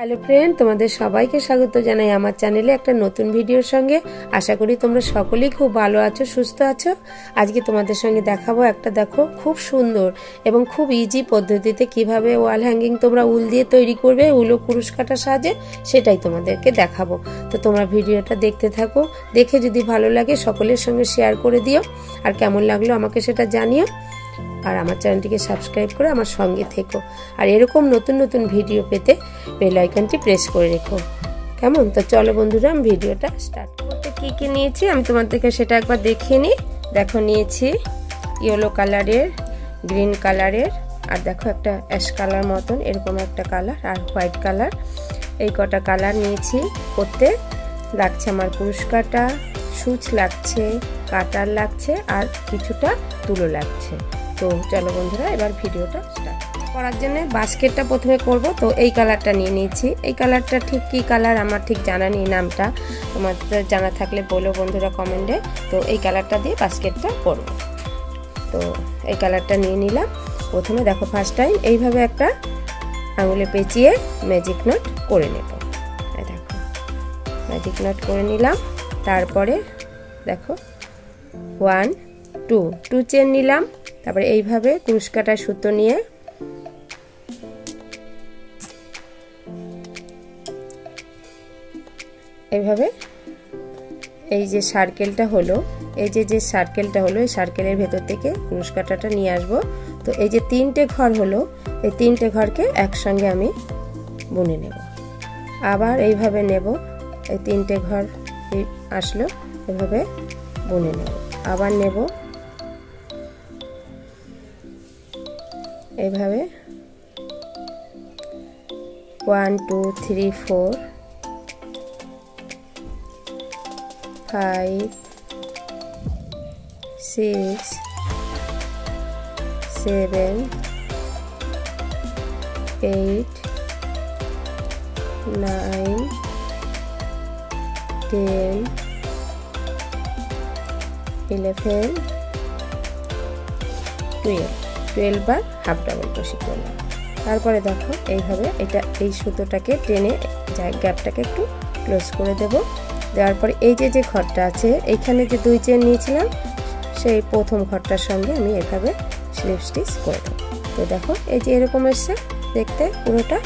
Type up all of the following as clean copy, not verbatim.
Hello friend, তোমাদের সবাইকে স্বাগত জানাই আমার চ্যানেলে একটা নতুন ভিডিওর সঙ্গে। আশা করি তোমরা সকলেই খুব ভালো আছো, সুস্থ আছো। আজকে তোমাদের সঙ্গে দেখাবো একটা, দেখো, খুব সুন্দর এবং খুব ইজি পদ্ধতিতে কিভাবে ওয়াল হ্যাঙ্গিং তোমরা উল দিয়ে তৈরি করবে, উলো কুরুশ কাটার সাহায্যে, সেটাই তোমাদেরকে দেখাবো। তো তোমরা ভিডিওটা দেখতে থাকো, দেখে যদি ভালো লাগে সকলের সঙ্গে শেয়ার করে দিও, আর কেমন লাগলো আমাকে সেটা জানিও। আর আমার চ্যানেলটিকে সাবস্ক্রাইব করে আমার সঙ্গে থেকো, আর এরকম নতুন নতুন ভিডিও পেতে বেল আইকনটি প্রেস করে রেখো, কেমন? তো চলো বন্ধুরা, আমি ভিডিওটা স্টার্ট করতে কি কি নিয়েছি আমি তোমাদেরকে সেটা একবার দেখিয়ে নিই। দেখো, নিয়েছি ইয়েলো কালারের, গ্রিন কালারের, আর দেখো একটা অ্যাশ কালার মতন এরকম একটা কালার, আর হোয়াইট কালার। এই কটা কালার নিয়েছি। করতে লাগছে আমার কুরুশ কাটা, সুচ লাগছে, কাটার লাগছে, আর কিছুটা তুলো লাগছে। তো চলো বন্ধুরা, এবার ভিডিওটা স্টার্ট করার জন্য বাস্কেটটা প্রথমে করব। তো এই কালারটা নিয়ে নিয়েছি। এই কালারটা ঠিক কি কালার আমার ঠিক জানা নেই, নামটা তোমাদের জানা থাকলে বলো বন্ধুরা কমেন্টে। তো এই কালারটা দিয়ে বাস্কেটটা করব। তো এই কালারটা নিয়ে নিলাম। প্রথমে দেখো, ফার্স্ট টাইম এইভাবে একটা আঙুলে পেঁচিয়ে ম্যাজিক নট করে নেব। দেখো, ম্যাজিক নট করে নিলাম। তারপরে দেখো 1 2 চেন নিলাম। তারপরে এইভাবে কুরুশ কাটা সুতো নিয়ে এইভাবে এই যে সার্কেলটা হলো, এই যে সার্কেলটা হলো, এই সার্কেলের ভেতর থেকে কুরুশ কাটাটা নিয়ে আসবো। তো এই যে 3টে ঘর হলো, এই 3টে ঘরকে একসঙ্গে আমি বুনে নেব। আবার এইভাবে নেব, এই 3টে ঘর আসলো, এভাবে বুনে নেব। আবার নেব, এইভাবে 1 2 3 4 5 6 7 8 9 10 11 12 বার হাফ ডাবল ক্রোশে করলাম। তারপরে দেখো এইভাবে এই সুতোটাকে টেনে গ্যাপটাকে একটু ক্লোজ করে দেব। দেওয়ার পরে এই যে ঘরটা আছে, এইখানে যে 2 চেন নিয়েছিলাম, সেই প্রথম ঘরটার সঙ্গে আমি এভাবে স্লিপ স্টিচ করে দেব। তো দেখো, এই যে এরকম এসছে দেখতে পুরোটা।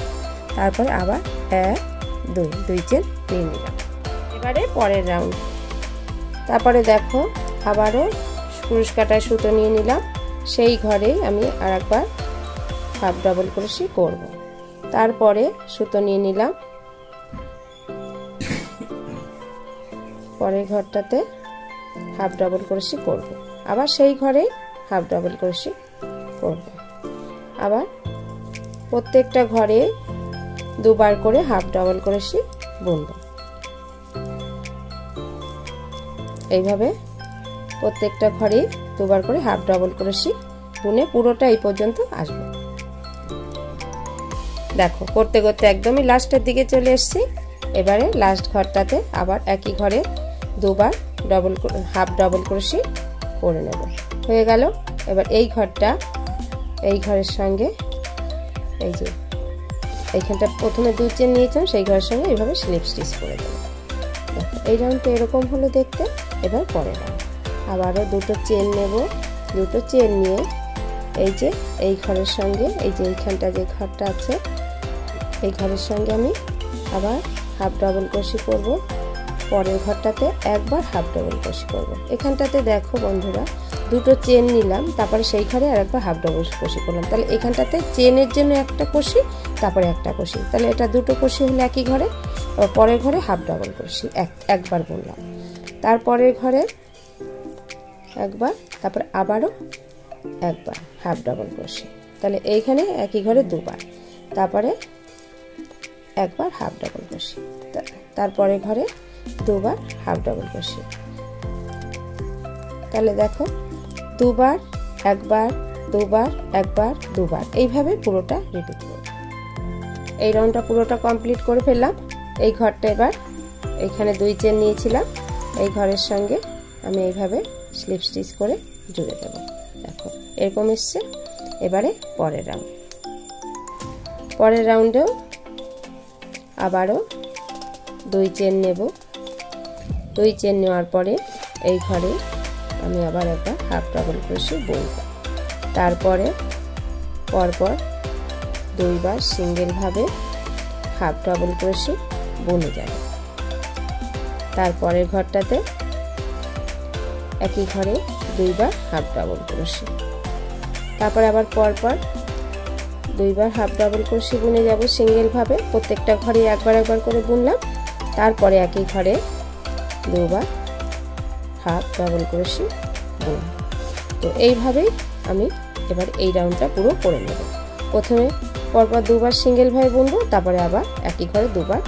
তারপরে আবার 1 2 চেন নিয়ে নিলাম। এবারে পরের রাউন্ড। তারপরে দেখো, আবারও কুরুশ কাটার সুতো নিয়ে নিলাম। সেই ঘরেই আমি আর একবার হাফ ডাবল ক্রোশে করব। তারপরে সুতো নিয়ে নিলাম, পরের ঘরটাতে হাফ ডাবল ক্রোশে করব। আবার সেই ঘরে হাফ ডাবল ক্রোশে করব। আবার প্রত্যেকটা ঘরে 2 বার করে হাফ ডাবল ক্রোশে বুনব। এইভাবে প্রত্যেকটা ঘরে 2 বার করে হাফ ডাবল ক্রোশে বুনে পুরোটা এই পর্যন্ত আসবে। দেখো, করতে করতে একদমই লাস্টের দিকে চলে এসেছি। এবারে লাস্ট ঘরটাতে আবার একই ঘরে 2 বার হাফ ডাবল ক্রোশে করে নেব। হয়ে গেল। এবার এই ঘরটা, এই ঘরের সঙ্গে এই যে এইখানটা প্রথমে 2 চেন নিয়েছিলাম, সেই ঘরের সঙ্গে এইভাবে স্লিপ স্টিচ করে দেব। দেখো, এই রাউন্ডটা এরকম হলো দেখতে। এবার পরের রাউন্ড আবারও 2টো চেন নেব। 2টো চেন নিয়ে এই যে এই ঘরের সঙ্গে, এই যে এইখানটা যে ঘরটা আছে, এই ঘরের সঙ্গে আমি আবার হাফ ডাবল ক্রোশে করব। পরের ঘরটাতে একবার হাফ ডাবল ক্রোশে করব। এখানটাতে দেখো বন্ধুরা, 2টো চেন নিলাম, তারপরে সেই ঘরে আর একবার হাফ ডাবল ক্রোশে করলাম। তাহলে এখানটাতে চেনের জন্য একটা ক্রোশে, তারপরে একটা ক্রোশে, তাহলে এটা 2টো ক্রোশে হলো একই ঘরে। পরের ঘরে হাফ ডাবল ক্রোশে একবার বুনলাম। তারপরের ঘরে একবার, তারপর আবারও একবার হাফ ডাবল ক্রোশে, তাহলে এইখানে একই ঘরে 2 বার, তারপরে একবার হাফ ডাবল ক্রোশে, তারপরে ঘরে 2 বার হাফ ডাবল ক্রোশে। তাহলে দেখো, 2 বার, একবার, 2 বার, একবার, 2 বার, এইভাবে পুরোটা রিপিট করব। এই রাউন্ডটা পুরোটা কমপ্লিট করে ফেললাম। এই ঘরটা এবার এইখানে 2 চেন নিয়েছিলাম, এই ঘরের সঙ্গে আমি এইভাবে স্লিপ স্টিচ করে জুড়ে দেব। দেখো এরকম এসছে। এবারে পরের রাউন্ডেও আবারও 2 চেন নেব। 2 চেন নেওয়ার পরে এই ঘরে আমি আবার একটা হাফ ডাবল ক্রোশে বুনব। তারপরে পরপর 2 বার সিঙ্গেল ভাবে হাফ ডাবল ক্রোশে বুনে যাব। তারপরের ঘরটাতে একই ঘরে 2 বার হাফ ডাবল ক্রোশে, তারপরে আবার পরপর 2 বার হাফ ডাবল ক্রোশে বুনে যাব সিঙ্গেল ভাবে। প্রত্যেকটা ঘরে একবার একবার করে বুনলাম। তারপরে একই ঘরে 2 বার হাফ ডাবল ক্রোশে বুনব। তো এইভাবেই আমি এবার এই রাউন্ডটা পুরো করে নেব। প্রথমে পরপর 2 বার সিঙ্গেল ভাবে বুনবো, তারপরে আবার একই ঘরে 2 বার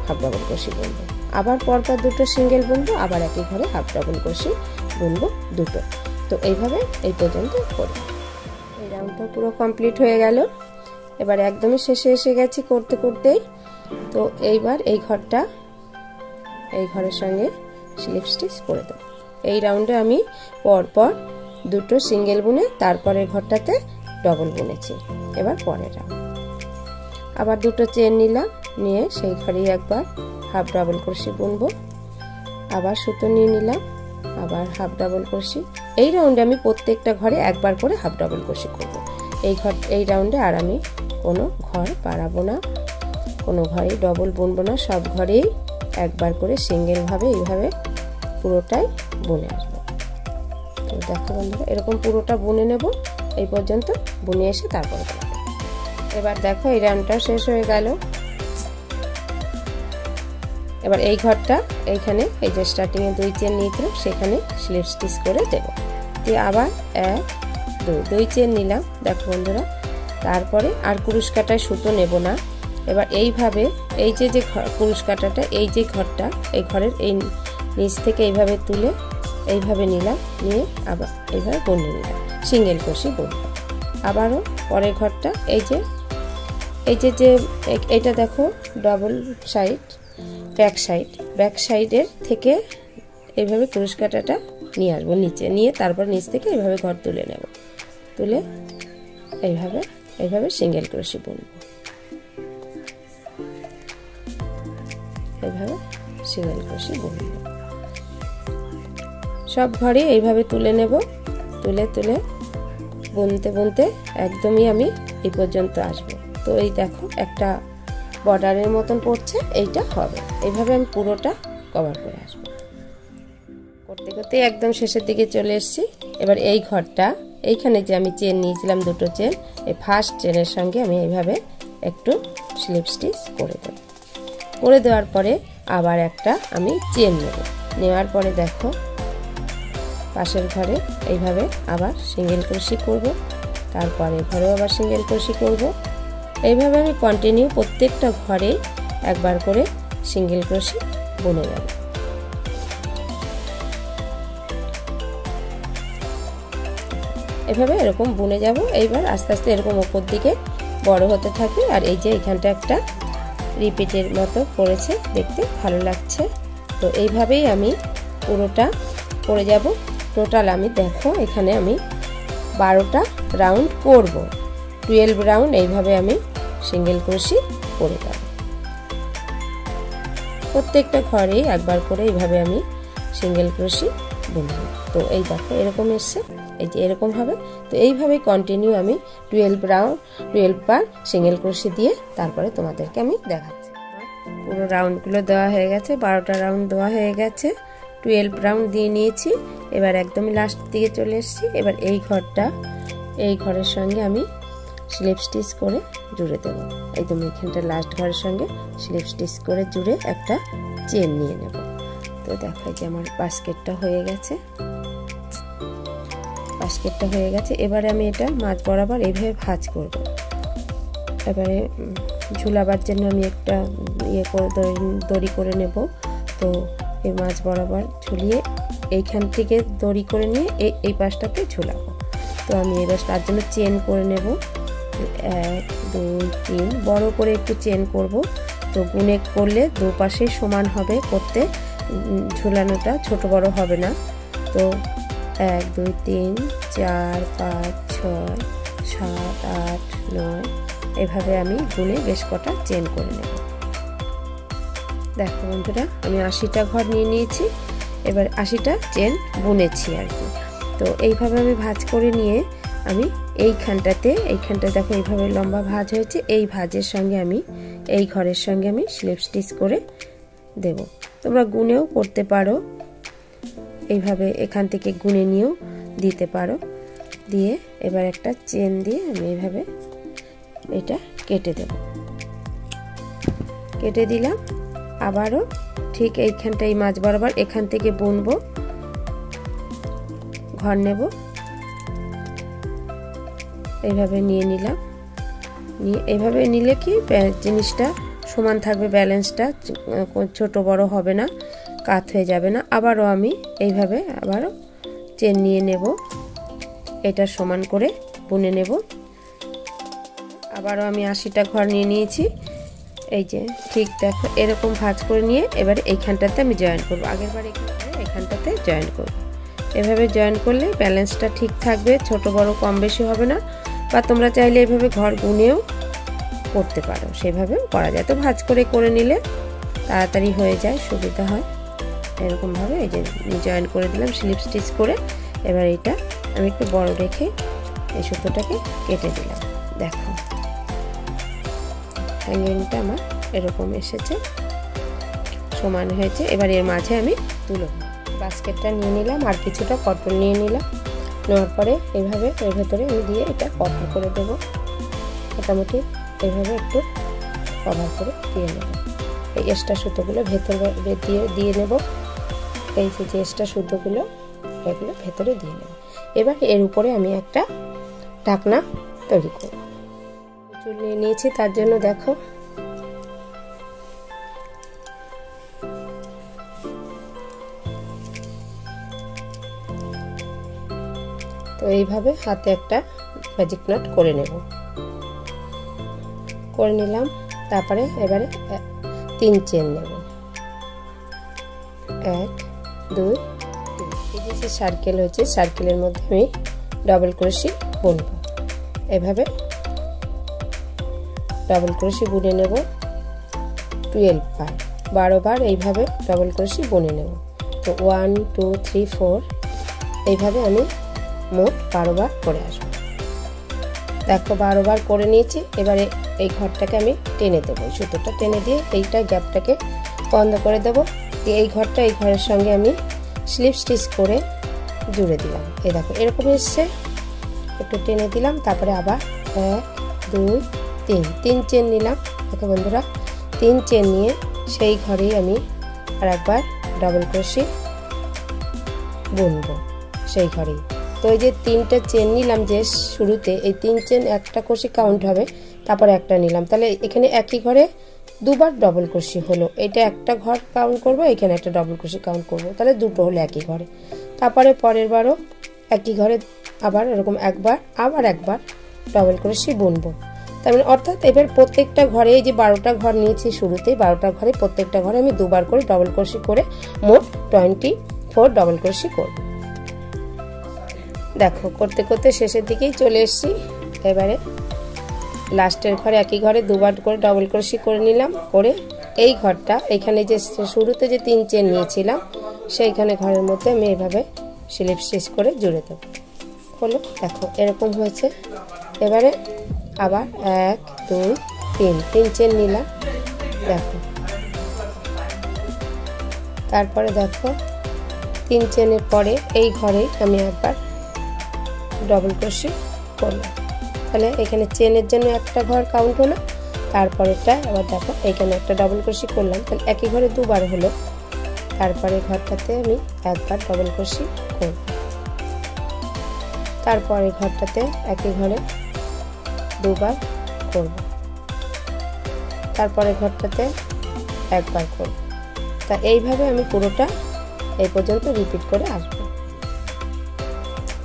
হাফ ডাবল ক্রোশে বুনবো, আবার পরপর 2টো সিঙ্গেল বুনবো, আবার একই ঘরে হাফ ডাবল ক্রোশে বুনবো 2টো। তো এইভাবে এই পর্যন্ত করি। এই রাউন্ডটা পুরো কমপ্লিট হয়ে গেল। এবার একদমই শেষে এসে গেছি করতে করতেই। তো এইবার এই ঘরটা এই ঘরের সঙ্গে স্লিপ স্টিচ করে দেব। এই রাউন্ডে আমি পরপর 2টো সিঙ্গেল বুনে তারপরের ঘরটাতে ডবল বুনেছি। এবার পরের রাউন্ড আবার 2টো চেন নিলাম, নিয়ে সেই ঘরেই একবার হাফ ডাবল ক্রোশে বুনবো, আবার সুতো নিয়ে নিলাম, আবার হাফ ডাবল ক্রোশে। এই রাউন্ডে আমি প্রত্যেকটা ঘরে একবার করে হাফ ডাবল ক্রোশে করব। এই রাউন্ডে আর আমি কোনো ঘর বাড়াবো না, কোনো ঘরে ডবল বুনবো না, সব ঘরেই একবার করে সিঙ্গেল ভাবে এইভাবে পুরোটাই বুনে আসবো। তো দেখো বন্ধুরা, এরকম পুরোটা বুনে নেব। এই পর্যন্ত বুনে এসে তারপরে এবার দেখো এই রাউন্ডটা শেষ হয়ে গেল। এবার এই ঘরটা এইখানে এই যে স্টার্টিং এ 2 চেন নিয়েছিলাম সেখানে স্লিপ স্টিচ করে দেব। দিয়ে আবার 1 2 চেন নিলাম। দেখো বন্ধুরা, তারপরে আর কুরুশ কাটায় সুতো নেব না। এবার এইভাবে এই যে কুরুশ কাটাটা এই যে ঘরটা এই ঘরের এই নিচ থেকে এইভাবে তুলে এইভাবে নিলাম, নিয়ে আবার এইভাবে বুনে নিলাম, সিঙ্গেল ক্রোশে বুনলাম। আবারও পরের ঘরটা এই যে এইটা দেখো ডবল সাইড ব্যাক সাইডের থেকে এইভাবে কুরুশ কাটাটা নিয়ে আসবো নিচে, নিয়ে তারপর নিচ থেকে এইভাবে ঘর তুলে নেব, তুলে এইভাবে সিঙ্গেল ক্রোশে বুনবো। এইভাবে সিঙ্গেল ক্রোশে বুনবো। সব ঘরে এইভাবে তুলে নেব, তুলে বুনতে বুনতে একদমই আমি এই পর্যন্ত আসবো। তো এই দেখো একটা বর্ডারের মতন পড়ছে, এইটা হবে। এইভাবে আমি পুরোটা কভার করে আসবো। করতে করতে একদম শেষের দিকে চলে এসেছি। এবার এই ঘরটা এইখানে যে আমি চেন নিয়েছিলাম 2টো চেন, এই ফার্স্ট চেনের সঙ্গে আমি এইভাবে একটু স্লিপ স্টিচ করে দেব। করে দেওয়ার পরে আবার একটা আমি চেন নেব। নেওয়ার পরে দেখো পাশের ঘরে এইভাবে আবার সিঙ্গেল ক্রোশে করব, তারপরে ঘরেও আবার সিঙ্গেল ক্রোশে করব। এইভাবে আমি কন্টিনিউ প্রত্যেকটা ঘরে একবার করে সিঙ্গেল ক্রোশে বুনে যাব। এভাবে এরকম বুনে যাব। এইবার আস্তে আস্তে এরকম উপর দিকে বড় হতে থাকবে। আর এই যে এখানটা একটা রিপিটের মতো পড়েছে, দেখতে ভালো লাগছে। তো এইভাবেই আমি পুরোটা করে যাব। টোটাল আমি দেখো এখানে আমি 12টা রাউন্ড করব। 12 রাউন্ড এইভাবে আমি সিঙ্গেল ক্রোশে করে যাব। প্রত্যেকটা ঘরে একবার করে এইভাবে আমি সিঙ্গেল ক্রোশে বুনব। তো এই দেখো এরকম এসছে, এই যে এরকম হবে। তো এইভাবে কন্টিনিউ আমি 12 বার সিঙ্গেল ক্রোশে দিয়ে তারপরে তোমাদেরকে আমি দেখাচ্ছি। পুরো রাউন্ডগুলো দেওয়া হয়ে গেছে, 12টা রাউন্ড দেওয়া হয়ে গেছে, 12 রাউন্ড দিয়ে নিয়েছি। এবার একদমই লাস্ট দিকে চলে এসেছি। এবার এই ঘরটা এই ঘরের সঙ্গে আমি স্লিপ স্টিচ করে জুড়ে দেবো। একদম এখানটা লাস্ট ঘরের সঙ্গে স্লিপ স্টিচ করে জুড়ে একটা চেন নিয়ে নেব। তো দেখো যে আমার বাস্কেটটা হয়ে গেছে, এবারে আমি এটা মাঝ বরাবর এইভাবে ভাঁজ করব। এবারে ঝুলাবার জন্য আমি একটা দড়ি করে নেব। তো এই মাঝ বরাবর ঝুলিয়ে এইখান থেকে দড়ি করে নিয়ে এই পাশটাতে ঝুলাবো। তো আমি এবার তার জন্য চেন করে নেব। 1 2 3 বড় করে একটু চেন করব। তো গুনে করলে দুপাশে সমান হবে, করতে ঝুলানোটা ছোট বড় হবে না। তো 1 2 3 4 5 6 7 8 9 এভাবে আমি গুনে বেশ কটা চেন করে নেব। দেখো বন্ধুরা, আমি 80টা ঘর নিয়ে নিয়েছি। এবার 80টা চেন বুনেছি আর কি। তো এইভাবে আমি ভাঁজ করে নিয়ে আমি এইখানটাতে দেখো এইভাবে লম্বা ভাঁজ হয়েছে। এই ভাঁজের সঙ্গে আমি এই ঘরের সঙ্গে আমি স্লিপ স্টিচ করে দেব। তোমরা গুনেও করতে পারো, এইভাবে এখান থেকে গুনে নিয়েও দিতে পারো। দিয়ে এবার একটা চেন দিয়ে আমি এইভাবে এটা কেটে দেব। কেটে দিলাম। আবারও ঠিক এইখানটা এই মাঝ বরাবর এখান থেকে বুনবো, ঘর নেব। এইভাবে নিয়ে নিলাম। নিয়ে এইভাবে নিলে কি জিনিসটা সমান থাকবে, ব্যালেন্সটা ছোট বড় হবে না, কাত হয়ে যাবে না। আবারও আমি এইভাবে আবারও চেন নিয়ে নেব, এটা সমান করে বুনে নেব। আবারও আমি 80টা ঘর নিয়ে নিয়েছি। এই যে ঠিক দেখো এরকম ভাঁজ করে নিয়ে এবারে এইখানটাতে আমি জয়েন করব। আগেরবার এইখানটাতে জয়েন করব। এভাবে জয়েন করলে ব্যালেন্সটা ঠিক থাকবে, ছোট বড় কম বেশি হবে না। বা তোমরা চাইলে এইভাবে ঘর গুনেও করতে পারো, সেভাবেও করা যায়। তো ভাঁজ করে নিলে তাড়াতাড়ি হয়ে যায়, সুবিধা হয়। এরকমভাবে এই যে জয়েন করে দিলাম স্লিপ স্টিচ করে। এবার এটা আমি একটু বড় রেখে এই সুতোটাকে কেটে দিলাম। দেখো হ্যাঙ্গিংটা আমার এরকম এসেছে, সমান হয়েছে। এবার এর মাঝে আমি তুলো বাস্কেটটা নিয়ে নিলাম, আর কিছুটা কটন নিয়ে নিলাম। নেওয়ার পরে এইভাবে এর ভেতরে আমি দিয়ে এটা কভার করে দেবো। মোটামুটি এইভাবে একটু কভার করে দিয়ে নেব। এই এক্সট্রা সুতোগুলো ভেতর দিয়ে নেব। এই যে এক্সট্রা সুতোগুলো এগুলো ভেতরে দিয়ে নেব। এবার এর উপরে আমি একটা ঢাকনা তৈরি করব। চুল নিয়ে নিয়েছি, তার জন্য দেখো তো এইভাবে হাতে একটা ম্যাজিক নট করে নেব। করে নিলাম। তারপরে এবারে 3 চেন নেব। 1 2 3। এই যে সার্কেল হয়েছে, সার্কেলের মধ্যে আমি ডাবল ক্রোশি বুনবো। এভাবে ডাবল ক্রোশি বুনে নেব 12 বার, 12 বার এইভাবে ডাবল ক্রোশি বুনে নেব। তো 1 2 3 4 এইভাবে আমি মোট 12 বার করে আসবো। দেখো 12 বার করে নিয়েছি। এবারে এই ঘরটাকে আমি টেনে দেবো, সুতোটা টেনে দিয়ে এইটা গ্যাপটাকে বন্ধ করে দেবো। দিয়ে এই ঘরটা এই ঘরের সঙ্গে আমি স্লিপ স্টিচ করে জুড়ে দিলাম। এই দেখো এরকম এসছে, একটু টেনে দিলাম। তারপরে আবার 1 2 3 চেন নিলাম। দেখো বন্ধুরা 3 চেন নিয়ে সেই ঘরেই আমি আর একবার ডাবল ক্রোশি বুনবো সেই ঘরেই। তো এই যে 3টা চেন নিলাম যে শুরুতে, এই 3 চেন একটা ক্রোশি কাউন্ট হবে, তারপর একটা নিলাম। তাহলে এখানে একই ঘরে দুবার ডাবল ক্রোশি হলো। এটা একটা ঘর কাউন্ট করব, এখানে একটা ডাবল ক্রোশি কাউন্ট করব, তাহলে দুটো হলো একই ঘরে। তারপরে পরের বারও একই ঘরে আবার এরকম একবার আবার একবার ডাবল ক্রোশি বুনবো। তার মানে অর্থাৎ এবার প্রত্যেকটা ঘরে এই যে 12টা ঘর নিয়েছি শুরুতে, 12টা ঘরে প্রত্যেকটা ঘরে আমি দুবার করে ডাবল ক্রোশি করে মোট 24 ডাবল ক্রোশি করব। দেখো করতে করতে শেষের দিকেই চলে এসেছি। এবারে লাস্টের ঘরে একই ঘরে দুবার করে ডাবল ক্রোশি করে নিলাম। করে এই ঘরটা এখানে যে শুরুতে যে 3 চেন নিয়েছিলাম সেইখানে ঘরের মধ্যে আমি এইভাবে স্লিপ স্টিচ করে জুড়ে দেব। হলো দেখো এরকম হয়েছে। এবারে আবার 1 2 3 চেন নিলাম। দেখো তারপরে দেখো 3 চেনের পরে এই ঘরেই আমি একবার ডাবল ক্রোশি করলাম। তাহলে এখানে চেনের জন্য একটা ঘর কাউন্ট হলো, তারপরেরটা আবার দেখো এখানে একটা ডাবল ক্রোশি করলাম, তাহলে একই ঘরে দুবার হলো। তারপরে ঘরটাতে আমি একবার ডাবল ক্রোশি করব। তারপরে ঘরটাতে একই ঘরে দুবার করব। তারপরে ঘরটাতে একবার করব। তা এইভাবে আমি পুরোটা এই পর্যন্ত রিপিট করে আসবো।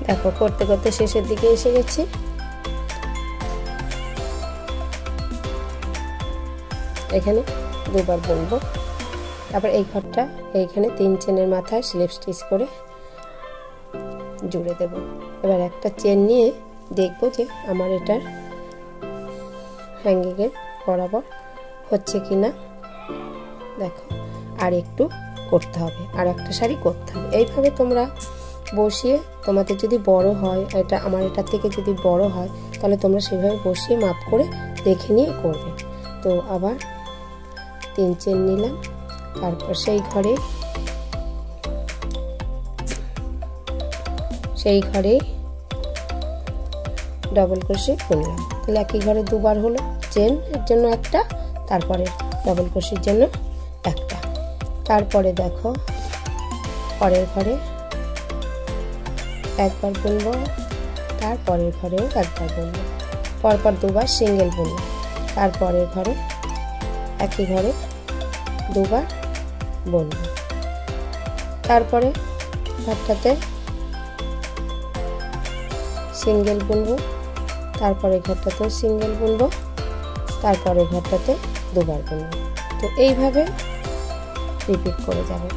দেখো করতে করতে শেষের দিকে এসে গেছি। এখানে দুবার বুনবো। তারপর এই ঘরটা এইখানে 3 চেনের মাথায় স্লিপ স্টিচ করে জুড়ে দেব। এবার একটা চেন নিয়ে দেখবো যে আমার এটার হ্যাঙ্গিংয়ের বরাবর হচ্ছে কিনা। দেখো আর একটু করতে হবে, আর একটা শাড়ি করতে হবে। এইভাবে তোমরা বসিয়ে, তোমাদের যদি বড় হয়, এটা আমার এটার থেকে যদি বড় হয় তাহলে তোমরা সেভাবে বসিয়ে মাপ করে দেখে নিয়ে করবে। তো আবার 3 চেন নিলাম, তারপর সেই ঘরে ডবল ক্রোশেট বুনলাম। তাহলে একই ঘরে দুবার হলো, চেন এর জন্য একটা, তারপরে ডবল ক্রোশের জন্য একটা। তারপরে দেখো পরের ঘরে একবার বুনবো, তারপরের ঘরেও একবার বুনবো, পরপর দুবার সিঙ্গেল বুনবো, তারপরের ঘরে একই ঘরে দুবার বুনবো, তারপরে ঘরটাতে সিঙ্গেল বুনবো, তারপরে ঘরটাতেও সিঙ্গেল বুনবো, তারপরে ঘরটাতে দুবার বুনবো। তো এইভাবে রিপিট করে যাবে।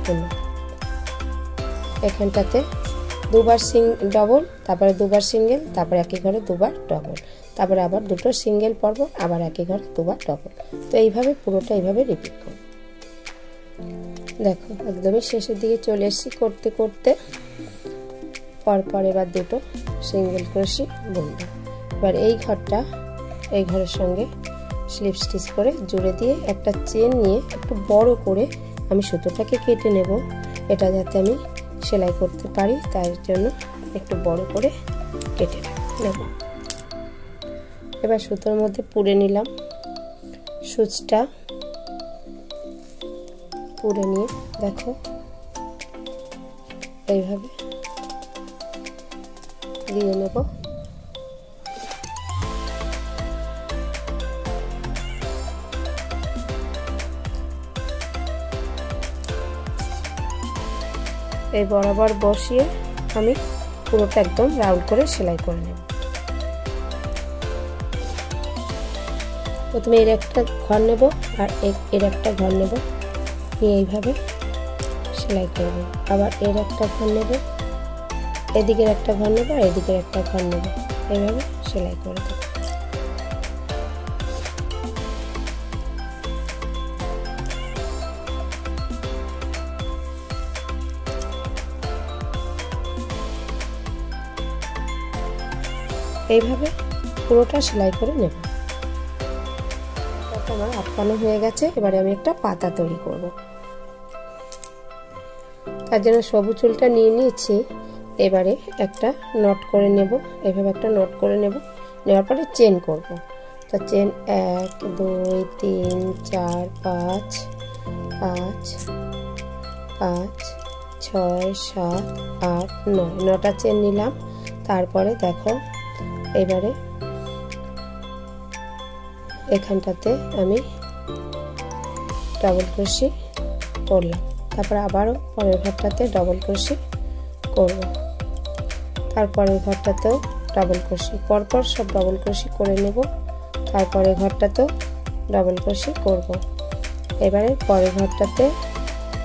এখানটাতে দুবার ডবল, তারপরে দুবার সিঙ্গেল, তারপরে একই ঘরে দুবার ডবল, তারপরে আবার দুটো সিঙ্গেল পরব, আবার একই ঘরে দুবার ডবল। তো এইভাবে পুরোটা এইভাবে রিপিট করব। দেখো একদমই শেষের দিকে চলে এসেছি করতে করতে। পরপর এবার দুটো সিঙ্গেল ক্রোশেট বুনব। এবার এই ঘরের সঙ্গে স্লিপ স্টিচ করে জুড়ে দিয়ে একটা চেন নিয়ে একটু বড় করে আমি সুতোটাকে কেটে নেব, এটা যাতে আমি সেলাই করতে পারি, তার জন্য একটু বড় করে কেটে নেব। এবার সুতোর মধ্যে পুরে নিলাম, সুচটা পুরে নিয়ে দেখো এইভাবে দিয়ে নেব। এই বরাবর বসিয়ে আমি পুরোটা একদম রাউন্ড করে সেলাই করে নেব। প্রথমে এর একটা ঘর নেব আর এর একটা ঘর নেব, নিয়ে এইভাবে সেলাই করব। আবার এর একটা ঘর নেব, এদিকের একটা ঘর নেব আর এদিকের একটা ঘর নেব, এইভাবে সেলাই করে দেব। এইভাবে পুরোটা সেলাই করে নেব। আমার আটকানো হয়ে গেছে। এবারে আমি একটা পাতা তৈরি করব। তার জন্য সবুজ উলটা নিয়ে নিয়েছি। এবারে একটা নট করে নেব, এইভাবে একটা নট করে নেব। নেওয়ার পরে চেন করব। তো চেন 1 2 3 4 5 5 5 6 7 8 9, 9টা চেন নিলাম। তারপরে দেখো এবারে এখানটাতে আমি ডাবল ক্রোশেট করলাম, তারপর আবারও পরের ঘরটাতে ডাবল ক্রোশেট করব, তারপরের ঘরটাতেও ডাবল ক্রোশেট, পরপর সব ডাবল ক্রোশেট করে নেব। তারপরে ঘরটাতেও ডাবল ক্রোশেট করব। এবারে পরের ঘরটাতে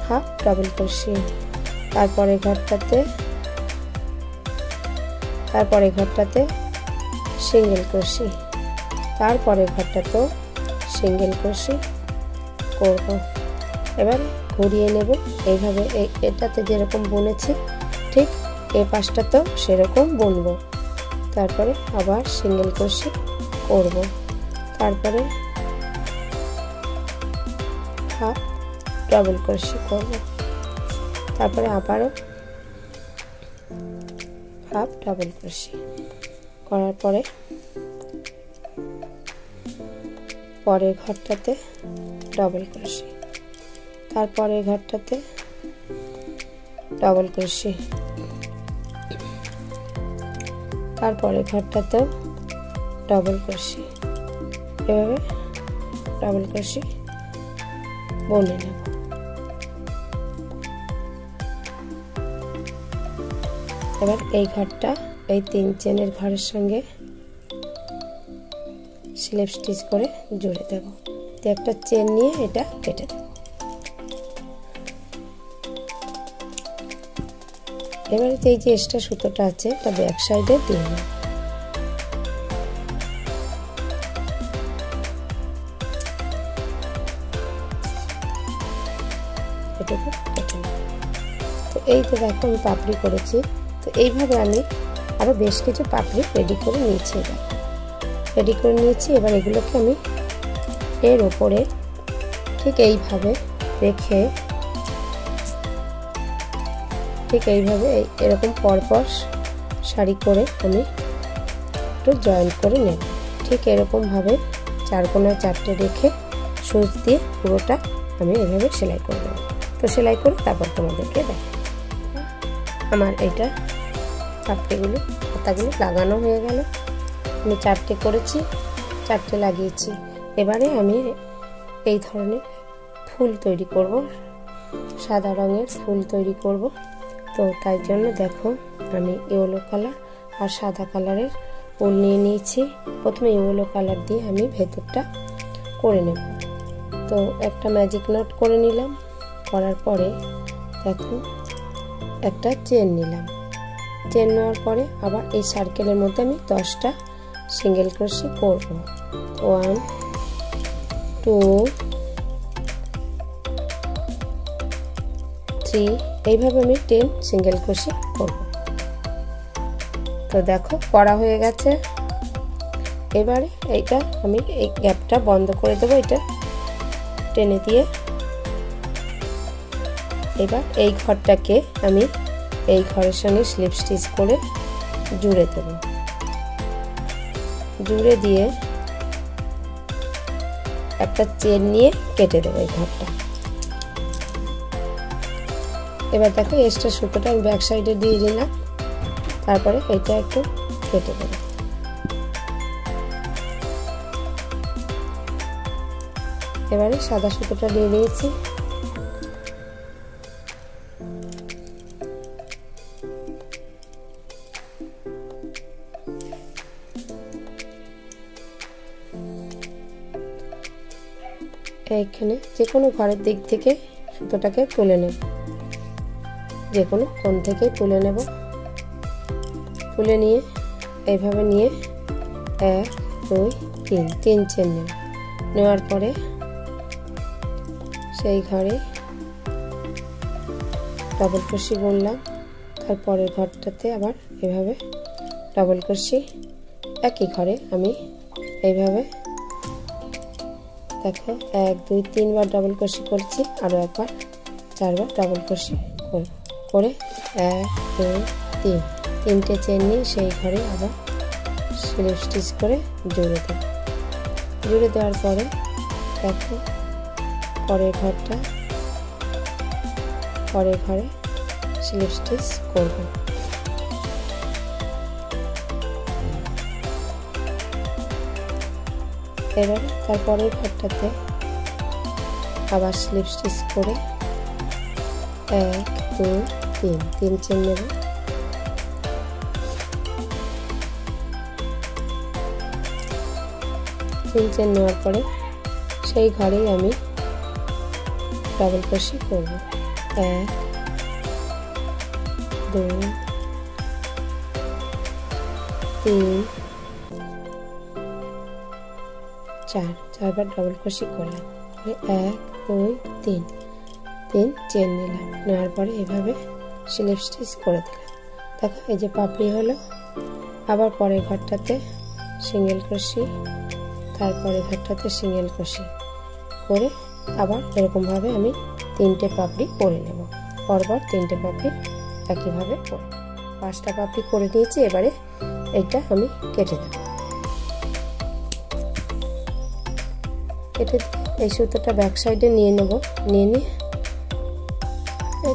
হাফ ডাবল ক্রোশেট, তারপরে ঘরটাতে সিঙ্গেল ক্রোশেট, তারপরে ঘরটাতেও সিঙ্গেল ক্রোশেট করব। এবার ঘুরিয়ে নেব এইভাবে, এটাতে যেরকম বুনেছি ঠিক এই পাশটাতেও সেরকম বুনব। তারপরে আবার সিঙ্গেল ক্রোশেট করব, তারপরে হাফ ডাবল ক্রোশেট করব, তারপরে আবারও হাফ ডাবল ক্রোশেট করার পরে পরের ঘরটাতে ডাবল ক্রোশেট, তারপরের ঘরটাতে ডাবল ক্রোশেট, তারপরের ঘরটাতেও ডাবল ক্রোশেট, এভাবে ডাবল ক্রোশেট বুনে নেব। এবার এই ঘরটা এই 3 চেনের ঘরের সঙ্গে স্লিপ স্টিচ করে জুড়ে দেব। তো একটা চেন নিয়ে এটা কেটে দেব। এবারে এই যে এক্সট্রা সুতোটা আছে এটা ব্যাক সাইডে দিয়ে নেব। এইটুকু কেটে নেব। তো এই তো দেখো আমি পাপড়ি করেছি। তো এইভাবে আমি আরও বেশ কিছু পাপড়ি রেডি করে নিয়েছি। রেডি করে নিয়েছি। এবার এগুলোকে আমি এর ওপরে ঠিক এইভাবে রেখে ঠিক এইভাবে এরকম পরপর সারি করে আমি একটু জয়েন্ট করে নেব। ঠিক এরকমভাবে 4 কোণায় 4টে রেখে সুচ দিয়ে পুরোটা আমি এইভাবে সেলাই করে নেব। তো সেলাই করে তারপর তোমাদেরকে দেখ। আমার এইটা পাপড়িগুলো পাতাগুলো লাগানো হয়ে গেল। আমি 4টে করেছি, 4টে লাগিয়েছি। এবারে আমি এই ধরনের ফুল তৈরি করব, সাদা রঙের ফুল তৈরি করব। তো তাই জন্য দেখো আমি ইয়েলো কালার আর সাদা কালারের ফুল নিয়ে নিয়েছি। প্রথমে ইয়েলো কালার দিয়ে আমি ভেতরটা করে নেব। তো একটা ম্যাজিক নট করে নিলাম। করার পরে দেখো একটা চেন নিলাম। চেন নেওয়ার পরে আবার এই সার্কেলের মধ্যে আমি 10টা সিঙ্গেল ক্রোশে করব। 1 2 3 এইভাবে আমি 10 সিঙ্গেল ক্রোশে করব। তো দেখো করা হয়ে গেছে। এবারে এইটা আমি এই গ্যাপটা বন্ধ করে দেবো, এটা টেনে দিয়ে। এবার এই ঘরটাকে আমি এই ঘরের সঙ্গে স্লিপ স্টিচ করে জুড়ে দেব। জুড়ে দিয়ে একটা চেন নিয়ে কেটে দেবো এই ঘরটা। এবার দেখো এক্সট্রা সুতোটা আমি ব্যাক সাইডে দিয়ে দিলাম। তারপরে এটা একটু কেটে দেবো। এবারে সাদা সুতোটা দিয়ে দিয়েছি। এইখানে যে কোনো ঘরের দিক থেকে সুতোটাকে তুলে নেব, যে কোনো কোণ থেকে তুলে নেব। তুলে নিয়ে এইভাবে নিয়ে 1 2 3 3 চেন নেব। নেওয়ার পরে সেই ঘরে ডবল ক্রোশি বুনলাম। তারপরের ঘরটাতে আবার এভাবে ডবল ক্রোশি। একই ঘরে আমি এইভাবে দেখো 1 2 3 বার ডবল ক্রোশি করছি। আরও একবার 4 বার ডবল ক্রোশি করে 1 2 3 তিনটে চেন নিয়ে সেই ঘরে আবার স্লিপ স্টিচ করে জুড়ে দেব। জুড়ে দেওয়ার পরে দেখো পরের ঘরে স্লিপ স্টিচ করব। এবারে তারপরের ঘরটাতে আবার স্লিপ স্টিচ করে 1 2 3 3 চেন নেব। তিন চেন নেওয়ার পরে সেই ঘরেই আমি ডবল ক্রোশি করব। 1 2 3 4 4বার ডবল ক্রোশি করলাম। 1 2 3 3 চেন নিলাম। নেওয়ার পরে এভাবে স্লিপ স্টিচ করে দিলাম। দেখো এই যে পাপড়ি হলো। আবার পরের ঘরটাতে সিঙ্গেল ক্রোশি, তারপরে ঘরটাতে সিঙ্গেল ক্রোশি করে আবার এরকমভাবে আমি 3টে পাপড়ি করে নেব। পরপর 3টে পাপড়ি একইভাবে করব। 5টা পাপড়ি করে নিয়েছি। এবারে এইটা আমি কেটে দেব। কেটে এই সুতোটা ব্যাক সাইডে নিয়ে নেব। নিয়ে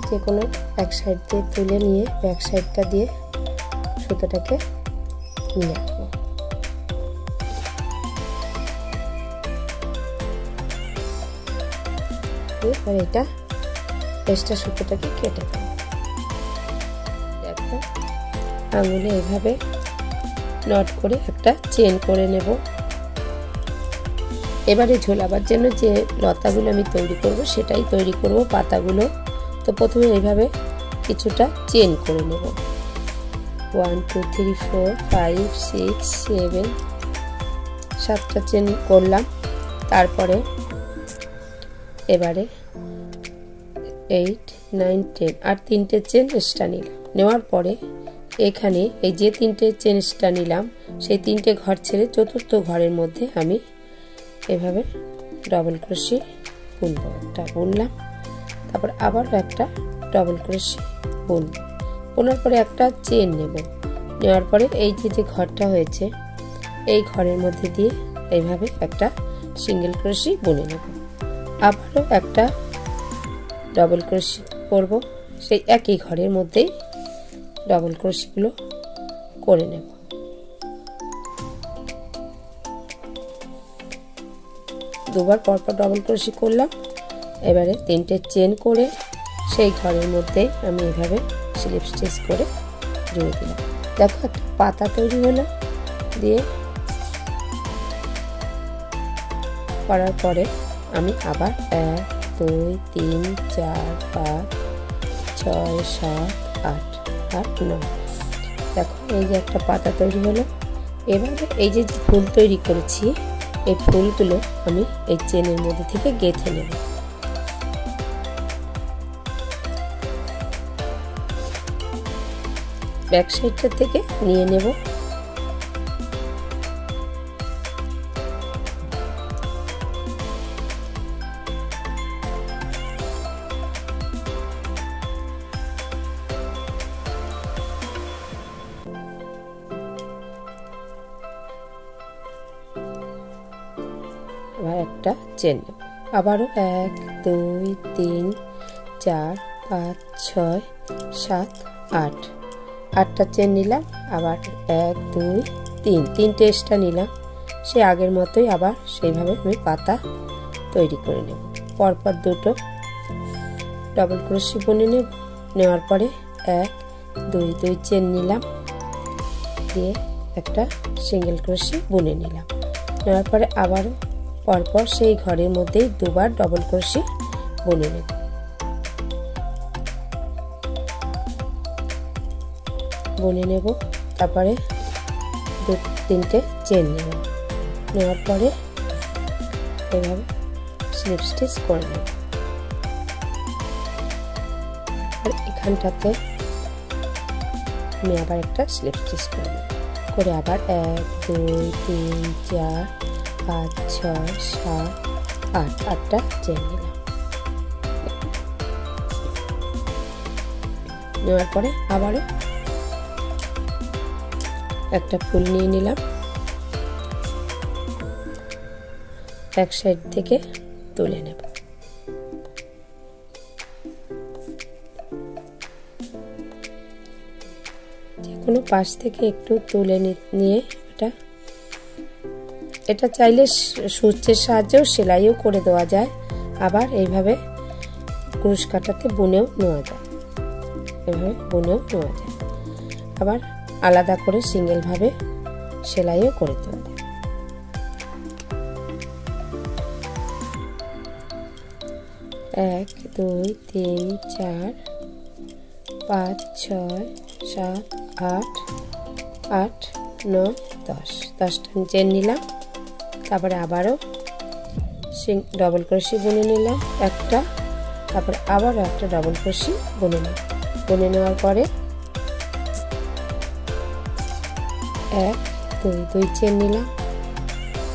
যে কোনো এক সাইড দিয়ে তুলে নিয়ে ব্যাক সাইডটা দিয়ে সুতোটাকে নিয়ে আসবো। আর এটা এক্সট্রা সুতোটাকে কেটে দেব। দেখো আঙুলে এইভাবে নট করে একটা চেন করে নেব। এবারে ঝোলাবার জন্য যে লতাগুলো আমি তৈরি করব সেটাই তৈরি করব, পাতাগুলো। তো প্রথমে এইভাবে কিছুটা চেন করে নেব। 1 2 3 4 5 6 7 7টা চেন করলাম। তারপরে এবারে 8 9 10 আর 3টে চেন এক্সট্রা নিলাম। নেওয়ার পরে এখানে এই যে 3টে চেন এক্সট্রা নিলাম সেই 3টে ঘর ছেড়ে চতুর্থ ঘরের মধ্যে আমি এভাবে ডবল ক্রোশে বুনবো। একটা বুনলাম, তারপর আবার একটা ডবল ক্রোশে বুনবো। বোনার পরে একটা চেন নেব। নেওয়ার পরে এই যে ঘরটা হয়েছে এই ঘরের মধ্যে দিয়ে এইভাবে একটা সিঙ্গেল ক্রোশে বুনে নেব। আবারও একটা ডবল ক্রোশে করব, সেই একই ঘরের মধ্যেই ডবল ক্রোশেগুলো করে নেব। দুবার পরপর ডবল ক্রোশে করলাম। এবারে 3টে চেন করে সেই ঘরের মধ্যে আমি এভাবে স্লিপ স্টিচ করে জুড়ে দিলাম। দেখো একটা পাতা তৈরি হলো। দিয়ে করার পরে আমি আবার 1 2 3 4 5 6 7 8 8 9 দেখো এই যে একটা পাতা তৈরি হলো। এবারে এই যে ফুল তৈরি করেছি এই ফুলগুলো আমি এই চেনের মধ্যে থেকে গেঁথে নেব। ব্যাক সাইডটা থেকে নিয়ে নেব। আবার একটা চেন নেব। আবারও 1 2 3 4 5 6 7 8 8টা চেন নিলাম। আবার 1 2 3 3টে এক্সট্রা নিলাম। সে আগের মতোই আবার সেইভাবে আমি পাতা তৈরি করে নেব। পরপর দুটো ডবল ক্রোশে বুনে নেব। নেওয়ার পরে 1 2 2 চেন নিলাম, দিয়ে একটা সিঙ্গেল ক্রোশে বুনে নিলাম। নেওয়ার পরে আবারও পরপর সেই ঘরের মধ্যেই দুবার ডবল ক্রোশে বুনে নেব। তারপরে 2-3টে চেন নেব। নেওয়ার পরে এভাবে স্লিপ স্টিচ করে নেব। আর এখানটাতে আমি আবার একটা স্লিপ স্টিচ করে নেব। করে আবার 1 2 3 4 5 6 7 8 8টা চেন নিলাম। নেওয়ার পরে আবারও একটা ফুল নিয়ে নিলাম। এক সাইড থেকে তুলে নেব। যে কোনো পাশ থেকে একটু তুলে নিয়ে এটা চাইলে সূচের সাহায্যেও সেলাইও করে দেওয়া যায়। আবার এইভাবে ক্রুশ কাটাতে বুনেও নেওয়া যায়। আবার আলাদা করে সিঙ্গেল ভাবে সেলাইও করে দেওয়া যায়। 1 2 3 4 5 6 7 8 8 9 10 10টা চেন নিলাম। তারপরে আবারও ডবল ক্রোশে বুনে নিলাম একটা, তারপরে আবারও একটা ডবল ক্রোশে বুনে নিলাম। বুনে নেওয়ার পরে 1 2 2 চেন নিলাম।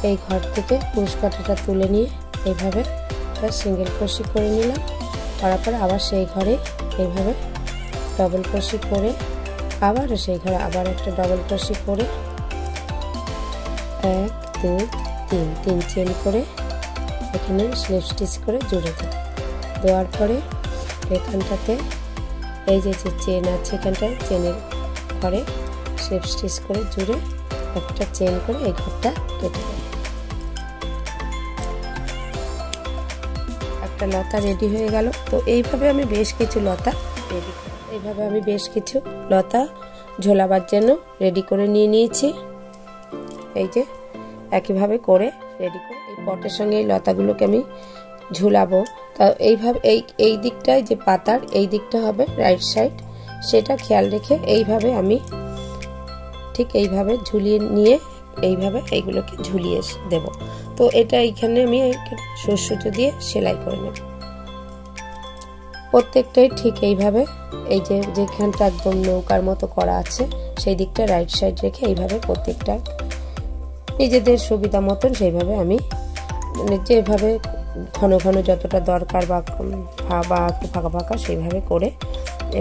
এই ঘর থেকে ক্রুশ কাঁটাটা তুলে নিয়ে এইভাবে সিঙ্গেল ক্রোশে করে নিলাম। করার পরে আবার সেই ঘরে এইভাবে ডবল ক্রোশে করে আবারও সেই ঘরে আবার একটা ডবল ক্রোশে করে 1 2 3 3 চেন করে এখানে স্লিপ স্টিচ করে জুড়ে দেব। দেওয়ার পরে এখানটাতে এই যে চেন আছে এখানটায় চেনের ঘরে স্লিপ স্টিচ করে জুড়ে একটা চেন করে এই ঘরটা কেটে দেব। একটা লতা রেডি হয়ে গেল। তো এইভাবে আমি বেশ কিছু লতা ঝোলাবার জন্য রেডি করে নিয়েছি। এই যে একইভাবে করে রেডি করে এই পটের সঙ্গে এই লতাগুলোকে আমি ঝুলাবো। তা এইভাবে এই দিকটায় যে পাতার এই দিকটা হবে রাইট সাইড, সেটা খেয়াল রেখে এইভাবে আমি ঠিক এইভাবে ঝুলিয়ে নিয়ে এইভাবে এইগুলোকে ঝুলিয়ে দেব। তো এটা এইখানে আমি সুতো দিয়ে সেলাই করে নেব। প্রত্যেকটাই ঠিক এইভাবে, এই যে যেখানটা একদম নৌকার মতো করা আছে সেই দিকটা রাইট সাইড রেখে এইভাবে প্রত্যেকটা নিজেদের সুবিধা মতন সেইভাবে আমি মানে যেভাবে ঘন ঘন যতটা দরকার বা একটু ফাঁকা ফাঁকা সেইভাবে করে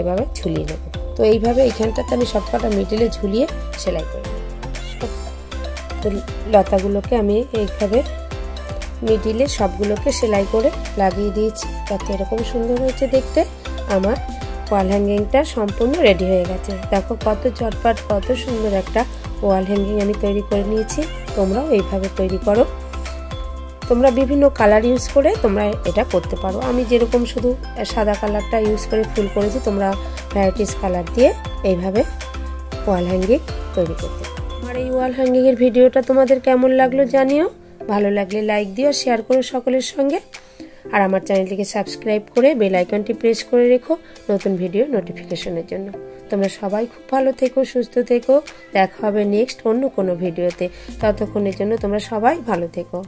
এভাবে ঝুলিয়ে নেব। তো এইভাবে এইখানটাতে আমি সবকটা মিডিলে ঝুলিয়ে সেলাই করি। তো লতাগুলোকে আমি এইভাবে মিডিলে সবগুলোকে সেলাই করে লাগিয়ে দিয়েছি, তাতে এরকম সুন্দর হয়েছে দেখতে। আমার ওয়াল হ্যাঙ্গিংটা সম্পূর্ণ রেডি হয়ে গেছে। দেখো কত চটপট কত সুন্দর একটা ওয়াল হ্যাঙ্গিং আমি তৈরি করে নিয়েছি। তোমরাও এইভাবে তৈরি করো। তোমরা বিভিন্ন কালার ইউজ করে তোমরা এটা করতে পারো। আমি যেরকম শুধু সাদা কালারটা ইউজ করে ফুল করেছি, তোমরা ভ্যারাইটিস কালার দিয়ে এইভাবে ওয়াল হ্যাঙ্গিং তৈরি করতে পারো। আমার এই ওয়াল হ্যাঙ্গিংয়ের ভিডিওটা তোমাদের কেমন লাগলো জানিও। ভালো লাগলে লাইক দিও, শেয়ার করো সকলের সঙ্গে। আর আমার চ্যানেলটিকে সাবস্ক্রাইব করে বেল আইকনটি প্রেস করে রেখো নতুন ভিডিও নোটিফিকেশনের জন্য। তোমরা সবাই খুব ভালো থেকো, সুস্থ থেকো। দেখা হবে নেক্সট অন্য কোনো ভিডিওতে। ততক্ষণের জন্য তোমরা সবাই ভালো থেকো।